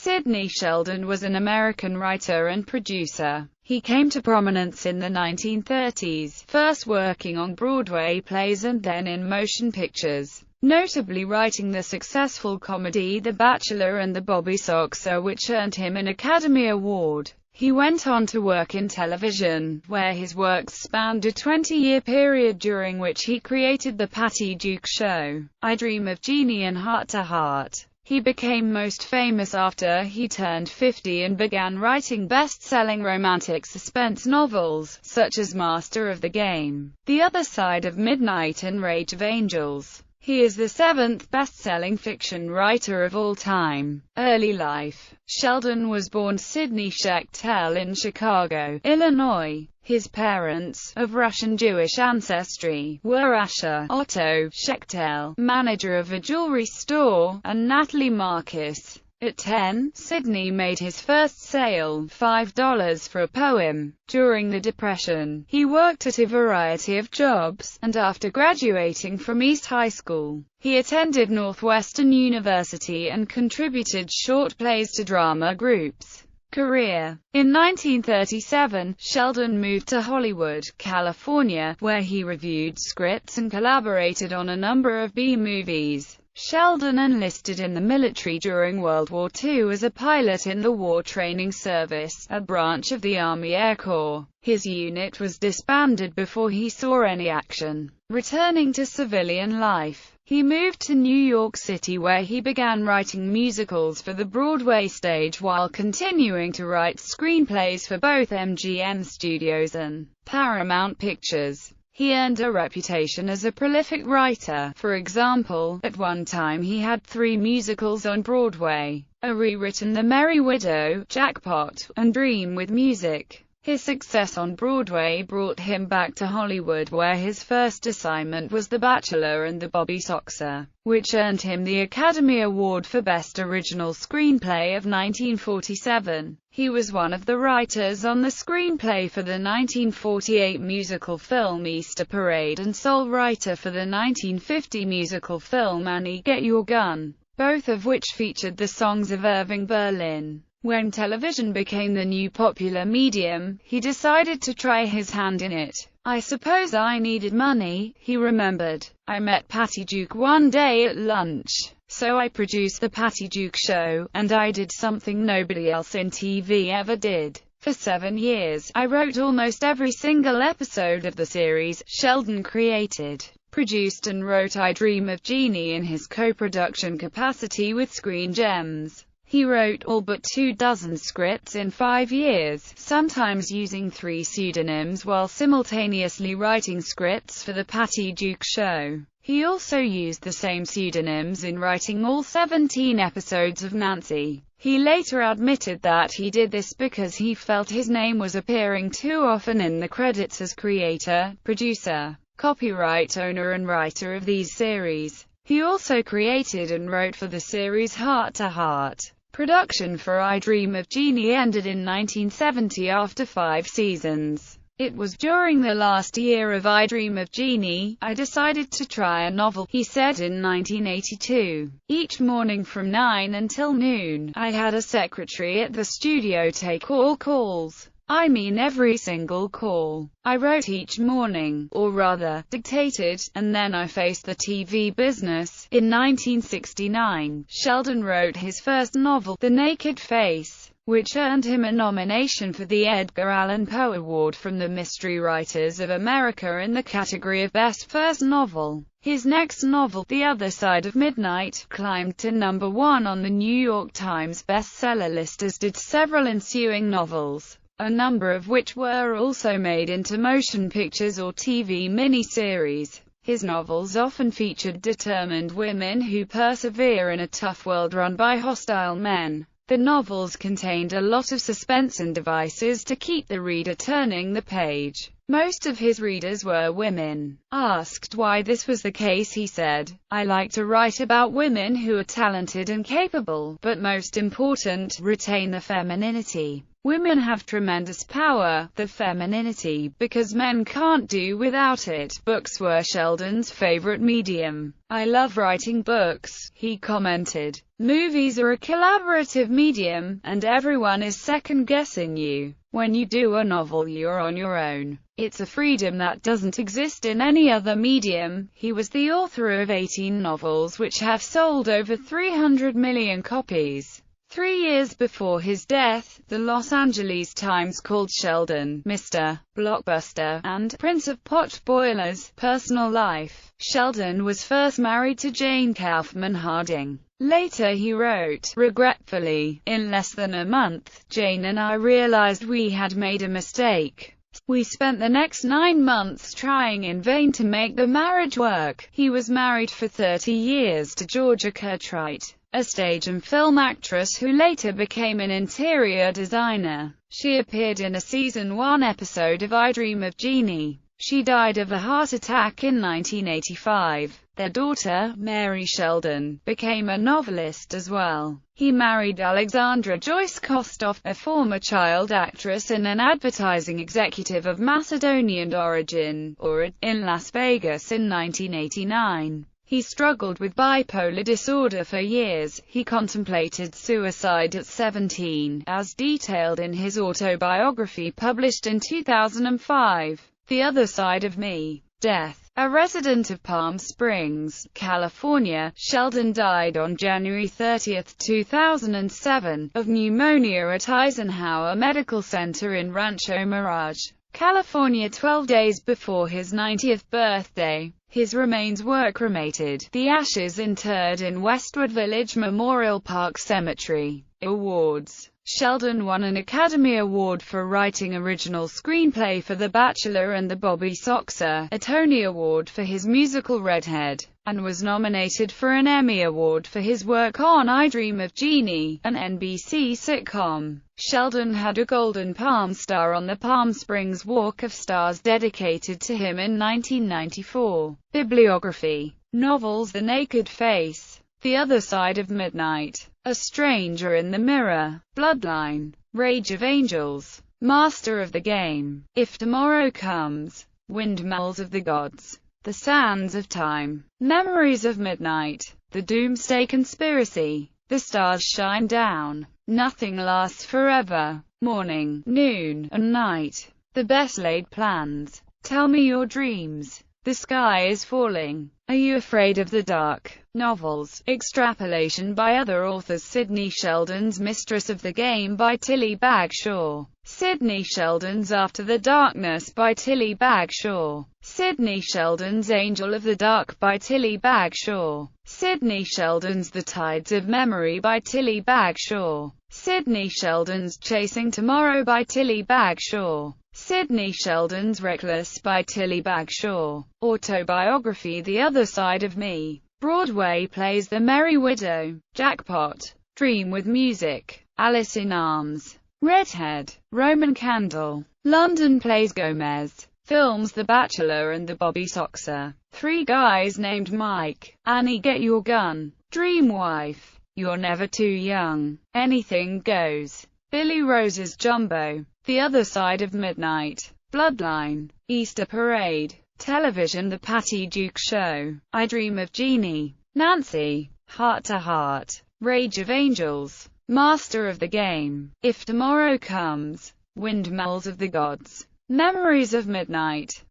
Sidney Sheldon was an American writer and producer. He came to prominence in the 1930s, first working on Broadway plays and then in motion pictures, notably writing the successful comedy The Bachelor and The Bobby Soxer, which earned him an Academy Award. He went on to work in television, where his works spanned a 20-year period during which he created The Patty Duke Show, I Dream of Jeannie and Heart to Heart. He became most famous after he turned 50 and began writing best-selling romantic suspense novels, such as Master of the Game, The Other Side of Midnight and Rage of Angels. He is the 7th best-selling fiction writer of all time. Early life. Sheldon was born Sidney Sheldon in Chicago, Illinois. His parents, of Russian-Jewish ancestry, were Asher Otto Sheldon, manager of a jewelry store, and Natalie Marcus. At 10, Sidney made his first sale, $5 for a poem. During the Depression, he worked at a variety of jobs, and after graduating from East High School, he attended Northwestern University and contributed short plays to drama groups. Career. In 1937, Sheldon moved to Hollywood, California, where he reviewed scripts and collaborated on a number of B-movies. Sheldon enlisted in the military during World War II as a pilot in the War Training Service, a branch of the Army Air Corps. His unit was disbanded before he saw any action. Returning to civilian life, he moved to New York City, where he began writing musicals for the Broadway stage while continuing to write screenplays for both MGM Studios and Paramount Pictures. He earned a reputation as a prolific writer. For example, at one time he had 3 musicals on Broadway, a rewritten The Merry Widow, Jackpot, and Dream with Music. His success on Broadway brought him back to Hollywood, where his first assignment was The Bachelor and The Bobby Soxer, which earned him the Academy Award for Best Original Screenplay of 1947. He was one of the writers on the screenplay for the 1948 musical film Easter Parade and sole writer for the 1950 musical film Annie Get Your Gun, both of which featured the songs of Irving Berlin. When television became the new popular medium, he decided to try his hand in it. I suppose I needed money, he remembered. I met Patty Duke one day at lunch, so I produced The Patty Duke Show, and I did something nobody else in TV ever did. For 7 years, I wrote almost every single episode of the series. Sheldon created, produced and wrote I Dream of Jeannie in his co-production capacity with Screen Gems. He wrote all but 24 scripts in 5 years, sometimes using 3 pseudonyms while simultaneously writing scripts for The Patty Duke Show. He also used the same pseudonyms in writing all 17 episodes of Nancy. He later admitted that he did this because he felt his name was appearing too often in the credits as creator, producer, copyright owner and writer of these series. He also created and wrote for the series Heart to Heart. Production for I Dream of Jeannie ended in 1970 after 5 seasons. It was during the last year of I Dream of Jeannie, I decided to try a novel, he said in 1982. Each morning from 9 until noon, I had a secretary at the studio take all calls. I mean every single call. I wrote each morning, or rather, dictated, and then I faced the TV business. In 1969, Sheldon wrote his first novel, The Naked Face, which earned him a nomination for the Edgar Allan Poe Award from the Mystery Writers of America in the category of Best First Novel. His next novel, The Other Side of Midnight, climbed to number 1 on the New York Times bestseller list, as did several ensuing novels, a number of which were also made into motion pictures or TV miniseries. His novels often featured determined women who persevere in a tough world run by hostile men. The novels contained a lot of suspense and devices to keep the reader turning the page. Most of his readers were women. Asked why this was the case, he said, "I like to write about women who are talented and capable, but most important, retain their femininity. Women have tremendous power, the femininity, because men can't do without it. Books were Sheldon's favorite medium. I love writing books, he commented. Movies are a collaborative medium, and everyone is second-guessing you. When you do a novel, you're on your own. It's a freedom that doesn't exist in any other medium. He was the author of 18 novels which have sold over 300 million copies. 3 years before his death, the Los Angeles Times called Sheldon Mr. Blockbuster and Prince of Pot Boilers. Personal life. Sheldon was first married to Jane Kaufman Harding. Later he wrote, regretfully, in less than a month, Jane and I realized we had made a mistake. We spent the next 9 months trying in vain to make the marriage work. He was married for 30 years to Georgia Cartwright, a stage and film actress who later became an interior designer. She appeared in a season 1 episode of I Dream of Jeannie. She died of a heart attack in 1985. Their daughter, Mary Sheldon, became a novelist as well. He married Alexandra Joyce Kostoff, a former child actress and an advertising executive of Macedonian origin, in Las Vegas in 1989. He struggled with bipolar disorder for years. He contemplated suicide at 17, as detailed in his autobiography published in 2005. The Other Side of Me. Death. A resident of Palm Springs, California, Sheldon died on January 30, 2007, of pneumonia at Eisenhower Medical Center in Rancho Mirage, California 12 days before his 90th birthday. His remains were cremated, the ashes interred in Westwood Village Memorial Park Cemetery. Awards. Sheldon won an Academy Award for writing original screenplay for The Bachelor and the Bobby Soxer, a Tony Award for his musical Redhead, and was nominated for an Emmy Award for his work on I Dream of Jeannie, an NBC sitcom. Sheldon had a Golden Palm Star on the Palm Springs Walk of Stars dedicated to him in 1994. Bibliography. Novels: The Naked Face, The Other Side of Midnight, A Stranger in the Mirror, Bloodline, Rage of Angels, Master of the Game, If Tomorrow Comes, Windmills of the Gods, The Sands of Time, Memories of Midnight, The Doomsday Conspiracy, The Stars Shine Down, Nothing Lasts Forever, Morning, Noon, and Night, The Best Laid Plans, Tell Me Your Dreams, The Sky is Falling, Are You Afraid of the Dark? Novels. Extrapolation by other authors. Sidney Sheldon's Mistress of the Game by Tilly Bagshaw. Sidney Sheldon's After the Darkness by Tilly Bagshaw. Sidney Sheldon's Angel of the Dark by Tilly Bagshaw. Sidney Sheldon's The Tides of Memory by Tilly Bagshaw. Sidney Sheldon's Chasing Tomorrow by Tilly Bagshaw. Sidney Sheldon's Reckless by Tilly Bagshaw. Autobiography: The Other Side of Me. Broadway plays The Merry Widow, Jackpot, Dream with Music, Alice in Arms, Redhead, Roman Candle, London plays Gomez. Films: The Bachelor and the Bobby Soxer, Three Guys Named Mike, Annie Get Your Gun, Dream Wife, You're Never Too Young, Anything Goes, Billy Rose's Jumbo, The Other Side of Midnight, Bloodline, Easter Parade, Television: The Patty Duke Show, I Dream of Jeannie, Nancy, Heart to Heart, Rage of Angels, Master of the Game, If Tomorrow Comes, Windmills of the Gods, Memories of Midnight.